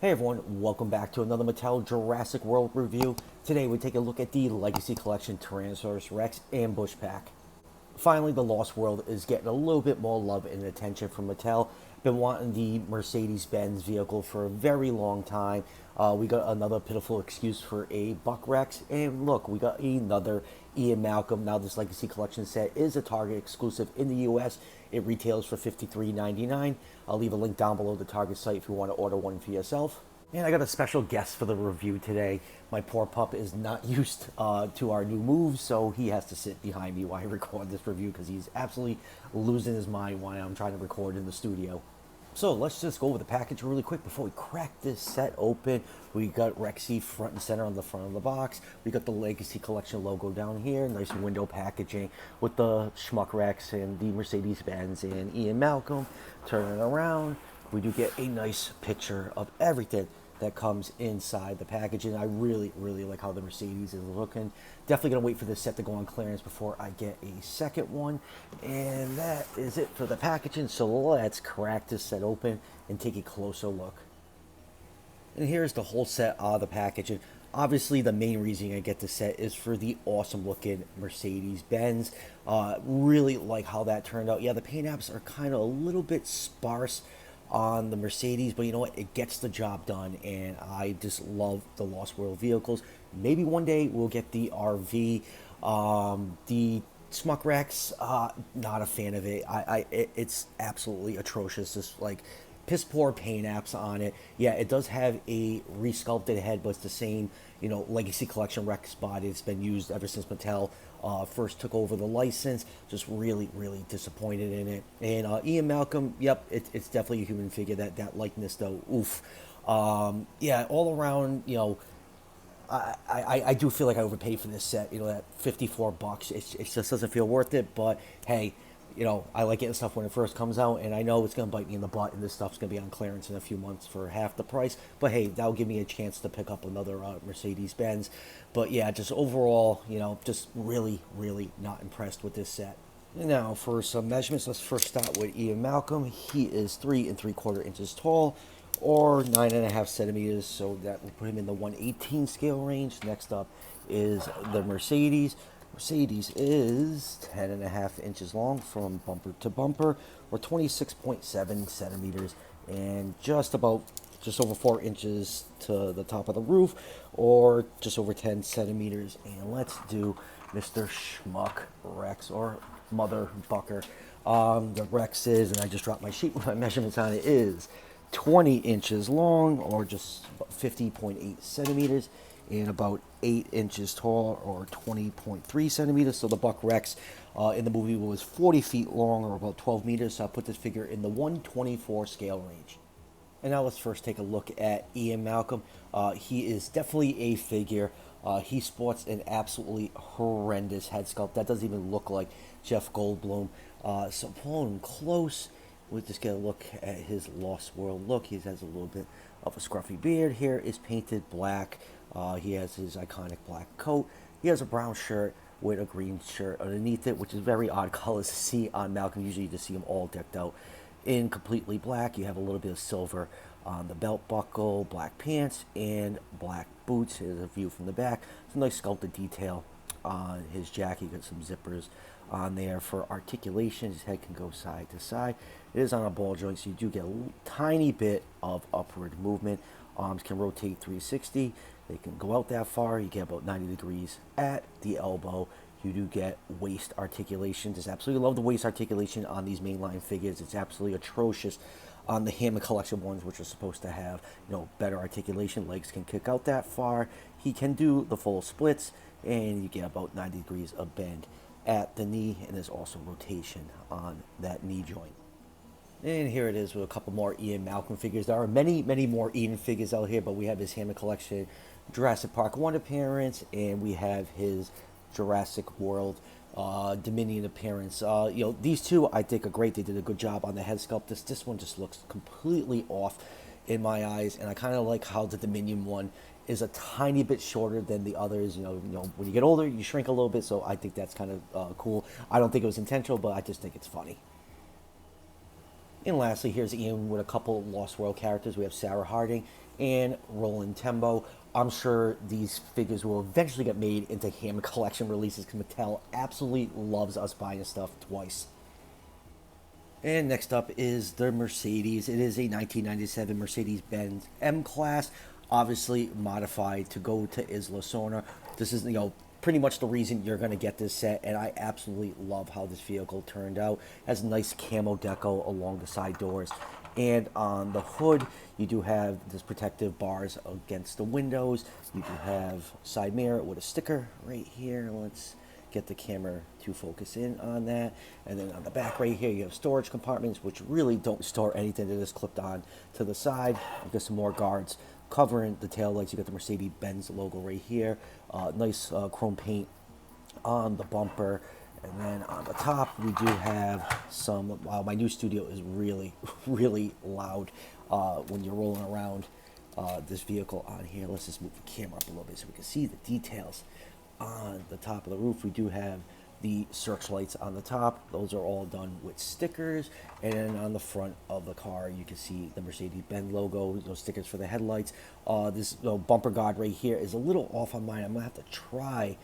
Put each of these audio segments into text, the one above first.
Hey everyone, welcome back to another Mattel Jurassic World review. Today we take a look at the Legacy Collection Tyrannosaurus Rex Ambush Pack. Finally, the Lost World is getting a little bit more love and attention from Mattel. Been wanting the Mercedes-Benz vehicle for a very long time. We got another pitiful excuse for a Buck Rex, and look, we got another Ian Malcolm. Now, this Legacy Collection set is a Target exclusive in the U.S. It retails for $53.99. I'll leave a link down below the Target site if you want to order one for yourself. And I got a special guest for the review today. My poor pup is not used to our new moves, so he has to sit behind me while I record this review because he's absolutely losing his mind while I'm trying to record in the studio. So let's just go over the package really quick before we crack this set open. We got Rexy front and center on the front of the box. We got the Legacy Collection logo down here. Nice window packaging with the Schmuck Rex and the Mercedes-Benz and Ian Malcolm. Turning it around, we do get a nice picture of everything that comes inside the packaging. I really like how the Mercedes is looking. Definitely gonna wait for this set to go on clearance before I get a second one. And that is it for the packaging. So let's crack this set open and take a closer look. And here's the whole set of the packaging. Obviously, the main reason I get this set is for the awesome looking Mercedes-Benz. Really like how that turned out. Yeah, the paint apps are kind of a little bit sparse on the Mercedes, but you know what? It gets the job done, and I just love the Lost World vehicles. Maybe one day we'll get the RV. The Smuck Rex, not a fan of it. It's absolutely atrocious. Just like piss poor paint apps on it. Yeah, it does have a resculpted head, but it's the same, Legacy Collection Rex body. It's been used ever since Mattel first took over the license. Just really disappointed in it. And Ian Malcolm, yep, it's definitely a human figure. That likeness though, oof. Yeah, all around, I do feel like I overpaid for this set. That $54. It just doesn't feel worth it. But hey, I like getting stuff when it first comes out, and I know it's gonna bite me in the butt, and this stuff's gonna be on clearance in a few months for half the price. But hey, that'll give me a chance to pick up another Mercedes-Benz. But yeah, just overall, just really not impressed with this set. Now for some measurements, let's first start with Ian Malcolm. He is 3 3/4 inches tall, or 9.5 centimeters, so that will put him in the 1/18 scale range. Next up is the Mercedes. Mercedes is 10.5 inches long from bumper to bumper, or 26.7 centimeters, and just over 4 inches to the top of the roof, or just over 10 centimeters. And let's do Mr. Schmuck Rex, or Mother Bucker. The Rex is, and I just dropped my sheet with my measurements on it, is 20 inches long, or just 50.8 centimeters, and about 8 inches tall, or 20.3 centimeters. So the Buck Rex in the movie was 40 feet long, or about 12 meters. So I'll put this figure in the 1/24 scale range. And now let's first take a look at Ian Malcolm. He is definitely a figure. He sports an absolutely horrendous head sculpt. That doesn't even look like Jeff Goldblum. So pulling him close, we'll just get a look at his Lost World look. He has a little bit of a scruffy beard. Hair is painted black. He has his iconic black coat. He has a brown shirt with a green shirt underneath it, which is very odd colors to see on Malcolm. Usually you just see him all decked out in completely black. You have a little bit of silver on the belt buckle, black pants, and black boots. Here's a view from the back. It's a nice sculpted detail on his jacket. You got some zippers on there for articulation. His head can go side to side. It is on a ball joint, so you do get a tiny bit of upward movement. Arms can rotate 360. They can go out that far. You get about 90 degrees at the elbow. You do get waist articulation. Just absolutely love the waist articulation on these mainline figures. It's absolutely atrocious on the Hammer Collection ones, which are supposed to have, better articulation. Legs can kick out that far. He can do the full splits, and you get about 90 degrees of bend at the knee, and there's also rotation on that knee joint. And here it is with a couple more Ian Malcolm figures. There are many more Ian figures out here, but we have his Hammer Collection Jurassic Park 1 appearance, and we have his Jurassic World Dominion appearance. These two I think are great. They did a good job on the head sculpt. This one just looks completely off in my eyes, and I kind of like how the Dominion one is a tiny bit shorter than the others. When you get older, you shrink a little bit, so I think that's kind of cool. I don't think it was intentional, but I just think it's funny. And lastly, here's Ian with a couple Lost World characters. We have Sarah Harding and Roland Tembo. I'm sure these figures will eventually get made into Hammond Collection releases because Mattel absolutely loves us buying stuff twice. And next up is the Mercedes. It is a 1997 Mercedes-Benz M-Class, obviously modified to go to Isla Sorna. This is, pretty much the reason you're going to get this set, and I absolutely love how this vehicle turned out. It has nice camo deco along the side doors. And on the hood, you do have this protective bars against the windows. You do have side mirror with a sticker right here. Let's get the camera to focus in on that. And then on the back right here, you have storage compartments, which really don't store anything. They're just clipped on to the side. You got some more guards covering the tail lights. You got the Mercedes-Benz logo right here. Nice chrome paint on the bumper. And then on the top, we do have some, wow, my new studio is really, really loud when you're rolling around this vehicle on here. Let's just move the camera up a little bit so we can see the details. On the top of the roof, we do have the searchlights on the top. Those are all done with stickers. And then on the front of the car, you can see the Mercedes-Benz logo, those stickers for the headlights. This bumper guard right here is a little off on mine. I'm gonna have to try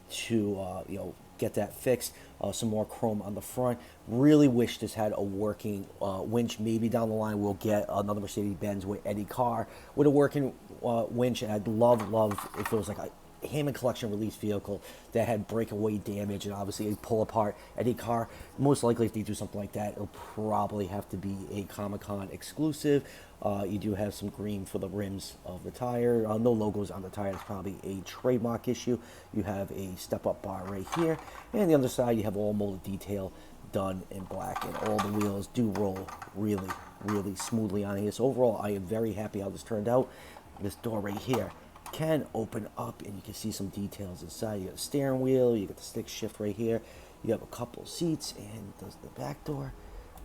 to get that fixed. Some more chrome on the front. Really wish this had a working winch. Maybe down the line we'll get another Mercedes-Benz with Eddie Carr with a working winch. And I'd love if it was like a Hammond Collection release vehicle that had breakaway damage and obviously a pull apart Eddie Carr. Most likely if they do something like that, it'll probably have to be a Comic-Con exclusive. You do have some green for the rims of the tire. No logos on the tire. It's probably a trademark issue. You have a step-up bar right here. And the other side, you have all molded detail done in black. And all the wheels do roll really, really smoothly on here. So overall, I am very happy how this turned out. This door right here can open up and you can see some details inside. You got a steering wheel, you got the stick shift right here, you have a couple seats, and does the back door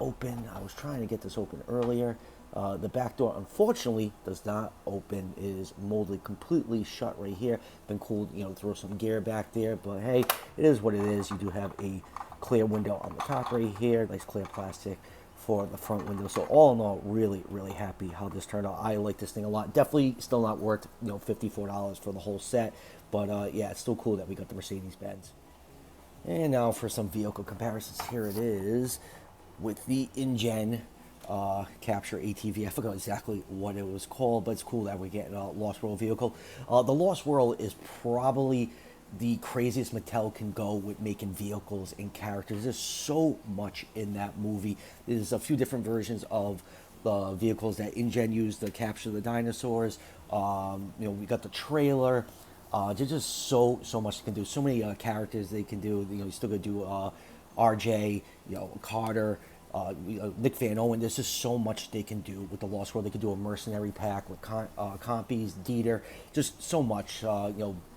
open? I was trying to get this open earlier. The back door unfortunately does not open. It is molded completely shut right here. Been cool, throw some gear back there, but hey, it is what it is. You do have a clear window on the top right here, nice clear plastic for the front window. So all in all, really, really happy how this turned out. I like this thing a lot. Definitely still not worth, $54 for the whole set. But yeah, it's still cool that we got the Mercedes-Benz. And now for some vehicle comparisons. Here it is with the InGen Capture ATV. I forgot exactly what it was called, but it's cool that we're getting a Lost World vehicle. The Lost World is probably the craziest Mattel can go with making vehicles and characters. There's so much in that movie. There's a few different versions of the vehicles that InGen used to capture the dinosaurs. We got the trailer. There's just so much they can do. So many characters they can do. You still got to do RJ, Carter, Nick Van Owen. There's just so much they can do with the Lost World. They could do a mercenary pack with compies, Dieter, just so much.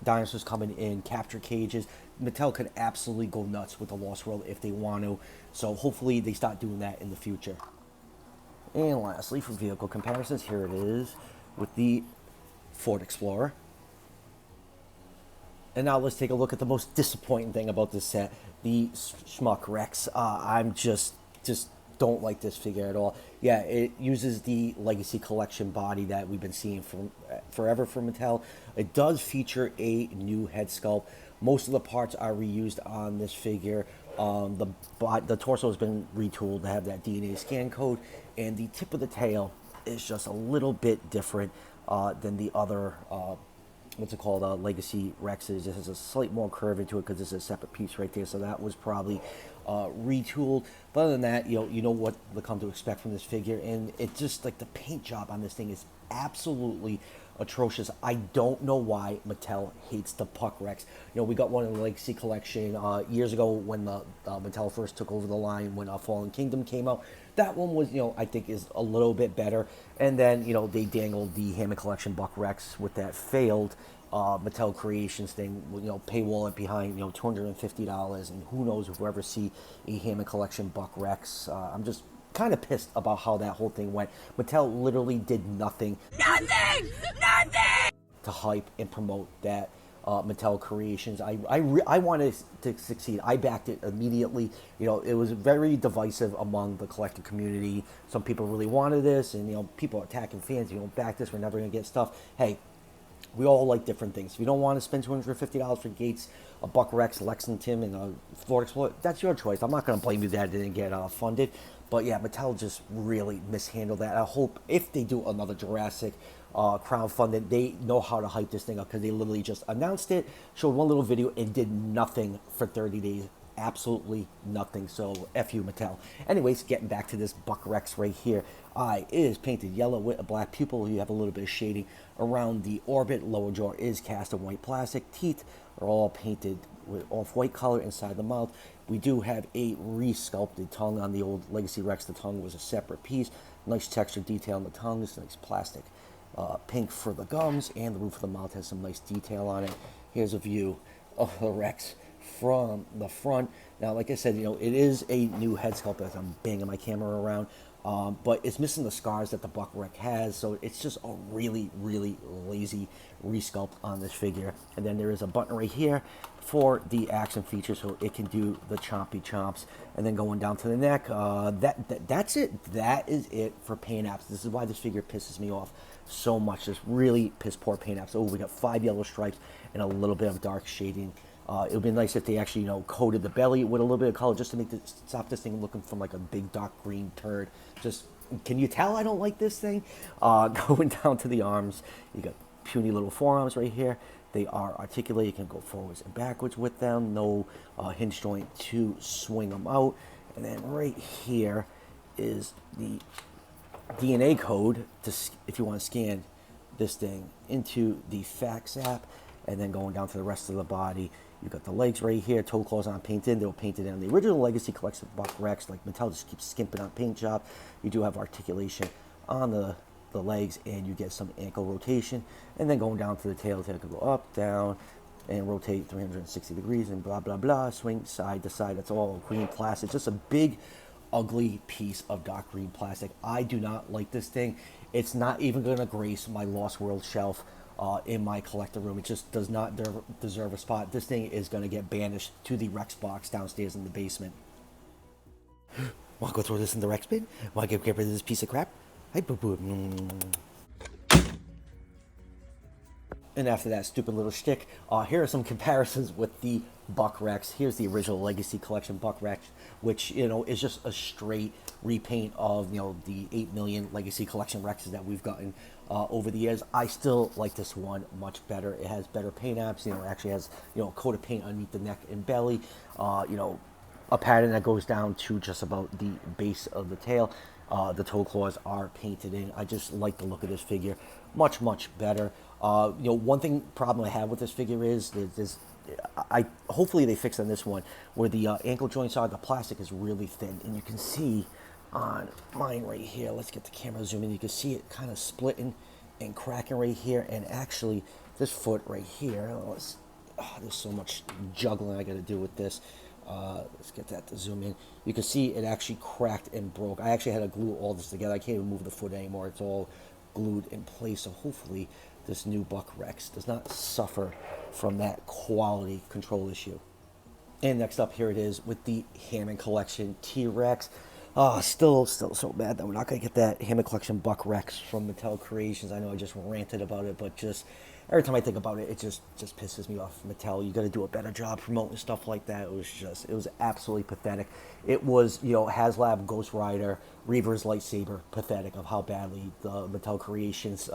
Dinosaurs coming in, capture cages. Mattel could absolutely go nuts with the Lost World if they want to. So hopefully they start doing that in the future. And lastly, for vehicle comparisons, here it is with the Ford Explorer. And now let's take a look at the most disappointing thing about this set, the Schmuck Rex. I'm just don't like this figure at all. Yeah, it uses the Legacy Collection body that we've been seeing from forever from Mattel. It does feature a new head sculpt. Most of the parts are reused on this figure. The torso has been retooled to have that DNA scan code, and the tip of the tail is just a little bit different than the other Legacy Rexes. It has a slight more curve into it because it's a separate piece right there, so that was probably retooled. But other than that, you know what to come to expect from this figure, and it just like the paint job on this thing is absolutely atrocious. I don't know why Mattel hates the Puck Rex. We got one in the Legacy Collection years ago when the Mattel first took over the line when Fallen Kingdom came out. That one was, I think is a little bit better. And then, they dangled the Hammond Collection Buck Rex with that failed Mattel Creations thing, paywall it behind, $250. And who knows if we'll ever see a Hammond Collection Buck Rex. I'm just kind of pissed about how that whole thing went. Mattel literally did nothing to hype and promote that Mattel Creations. I wanted to succeed. I backed it immediately. You know, it was very divisive among the collector community. Some people really wanted this, and you know, people are attacking fans. You don't back this, we're never gonna get stuff. Hey, we all like different things. If you don't want to spend $250 for Gates, a Buck Rex, Lexington, and a Florida Explorer, that's your choice. I'm not going to blame you that it didn't get funded. But yeah, Mattel just really mishandled that. I hope if they do another Jurassic crowdfunded, they know how to hype this thing up, because they literally just announced it, showed one little video, and did nothing for 30 days. Absolutely nothing. So F you, Mattel. Anyways, getting back to this Buck Rex right here. Eye is painted yellow with a black pupil. You have a little bit of shading around the orbit. Lower jaw is cast in white plastic. Teeth are all painted with off-white color inside the mouth. We do have a re-sculpted tongue on the old Legacy Rex. The tongue was a separate piece. Nice texture detail on the tongue. This nice plastic pink for the gums, and the roof of the mouth has some nice detail on it. Here's a view of the Rex from the front. Now, like I said, you know, it is a new head sculpt as I'm banging my camera around, but it's missing the scars that the Buck Rex has, so it's just a really, really lazy resculpt on this figure. And then there is a button right here for the action feature, so it can do the chompy chomps. And then going down to the neck, that's it. That is it for paint apps. This is why this figure pisses me off so much. Just really piss poor paint apps. Oh, we got 5 yellow stripes and a little bit of dark shading. It would be nice if they actually, you know, coated the belly with a little bit of color, just to make this, stop this thing looking from like a big dark green turd. Just, can you tell I don't like this thing? Going down to the arms, you got puny little forearms right here. They are articulated. You can go forwards and backwards with them. No hinge joint to swing them out. And then right here is the DNA code to, if you want to scan this thing into the fax app. And then going down to the rest of the body, you've got the legs right here, toe claws on painted. They were painted in the original Legacy Collection Buck Rex. Like, Mattel just keeps skimping on paint job. You do have articulation on the legs, and you get some ankle rotation. And then going down to the tail can go up, down, and rotate 360 degrees, and blah, blah, blah. Swing side to side. That's all green plastic. Just a big, ugly piece of dark green plastic. I do not like this thing. It's not even going to grace my Lost World shelf in my collector room. It just does not deserve a spot. This thing is going to get banished to the Rex box downstairs in the basement. Want to go throw this in the Rex bin? Want to get rid of this piece of crap? Hi, boo-boo. And after that stupid little shtick, here are some comparisons with the Buck Rex. Here's the original Legacy Collection Buck Rex, which, you know, is just a straight repaint of, you know, the 8 million Legacy Collection Rexes that we've gotten over the years. I still like this one much better. It has better paint apps. You know, it actually has, you know, a coat of paint underneath the neck and belly. You know, a pattern that goes down to just about the base of the tail. The toe claws are painted in. I just like the look of this figure much, much better. You know, one problem I have with this figure is hopefully they fix on this one, where the ankle joints are, the plastic is really thin, and you can see on mine right here, let's get the camera zoom in, you can see it kind of splitting and cracking right here. And actually this foot right here, there's so much juggling I got to do with this. Let's get that to zoom in. You can see it actually cracked and broke. I actually had to glue all this together. I can't even move the foot anymore. It's all glued in place. So hopefully this new Buck Rex does not suffer from that quality control issue. And next up, here it is with the Hammond Collection T-Rex. Still so bad that we're not going to get that Hammond Collection Buck Rex from Mattel Creations. I know I just ranted about it, but just every time I think about it, it just pisses me off. Mattel, you got to do a better job promoting stuff like that. It was absolutely pathetic. It was, you know, HasLab, Ghost Rider, Reaver's lightsaber, pathetic of how badly the Mattel Creations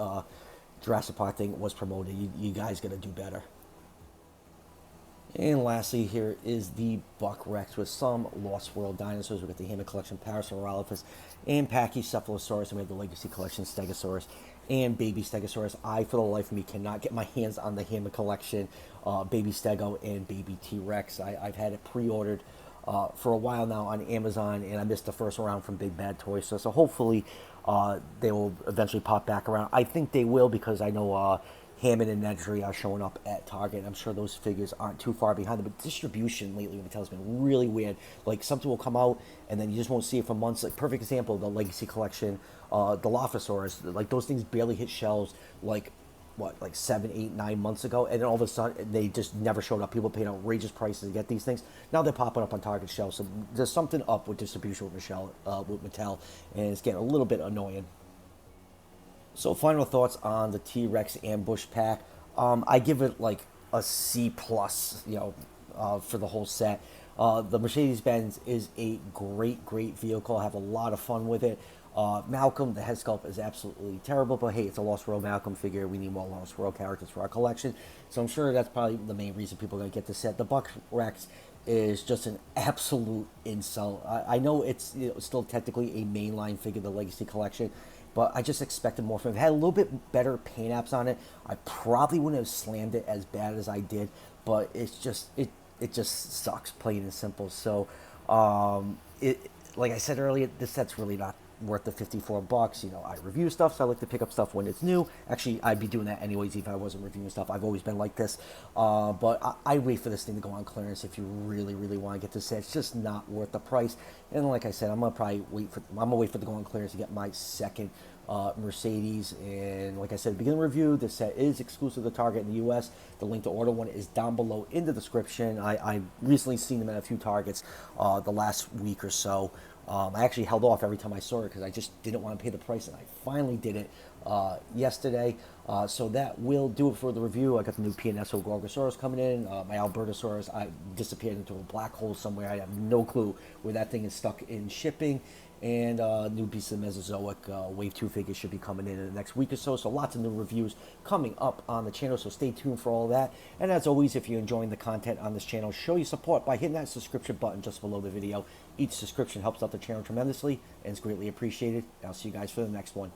Jurassic Park thing was promoted. You guys got to do better. And lastly, here is the Buck Rex with some Lost World dinosaurs. We've got the Hammond Collection Parasaurolophus and Pachycephalosaurus, and we have the Legacy Collection Stegosaurus and Baby Stegosaurus. I, for the life of me, cannot get my hands on the Hammond Collection Baby Stego and Baby T-Rex. I've had it pre-ordered for a while now on Amazon, and I missed the first round from Big Bad Toys. So hopefully they will eventually pop back around. I think they will, because I know Hammond and Nedry are showing up at Target. I'm sure those figures aren't too far behind them, but distribution lately with Mattel's been really weird. Like, something will come out, and then you just won't see it for months. Like, perfect example, the Legacy Collection, the Dilophosaurus. Like, those things barely hit shelves, like, what, like 7, 8, 9 months ago, and then all of a sudden they just never showed up. People paid outrageous prices to get these things. Now they're popping up on Target shelves. So there's something up with distribution with Mattel, and it's getting a little bit annoying. So final thoughts on the T-Rex ambush pack. I give it like a C plus, for the whole set. The Mercedes-Benz is a great vehicle. I have a lot of fun with it. Malcolm, the head sculpt is absolutely terrible, but hey, it's a Lost World Malcolm figure. We need more Lost World characters for our collection. So I'm sure that's probably the main reason people are going to get this set. The Buck Rex is just an absolute insult. I know it's still technically a mainline figure, the Legacy Collection, but I just expected more from it. If it had a little bit better paint apps on it, I probably wouldn't have slammed it as bad as I did, but it just sucks, plain and simple. So, like I said earlier, this set's really not worth the $54. I review stuff, so I like to pick up stuff when it's new. Actually, I'd be doing that anyways if I wasn't reviewing stuff. I've always been like this. But I wait for this thing to go on clearance if you really want to get this set. It's just not worth the price. And like I said, I'm gonna wait for it to go on clearance to get my second Mercedes. And like I said, beginning review, this set is exclusive to Target in the US. The link to order one is down below in the description. I recently seen them at a few Targets the last week or so. I actually held off every time I saw it because I just didn't want to pay the price, and I finally did it yesterday. So that will do it for the review. I got the new PNSO Gorgosaurus coming in. My Albertosaurus, I disappeared into a black hole somewhere. I have no clue where that thing is stuck in shipping. And new piece of the Mesozoic Wave 2 figures should be coming in the next week or so. So lots of new reviews coming up on the channel, so stay tuned for all that. And as always, if you're enjoying the content on this channel, show your support by hitting that subscription button just below the video. Each subscription helps out the channel tremendously and is greatly appreciated. I'll see you guys for the next one.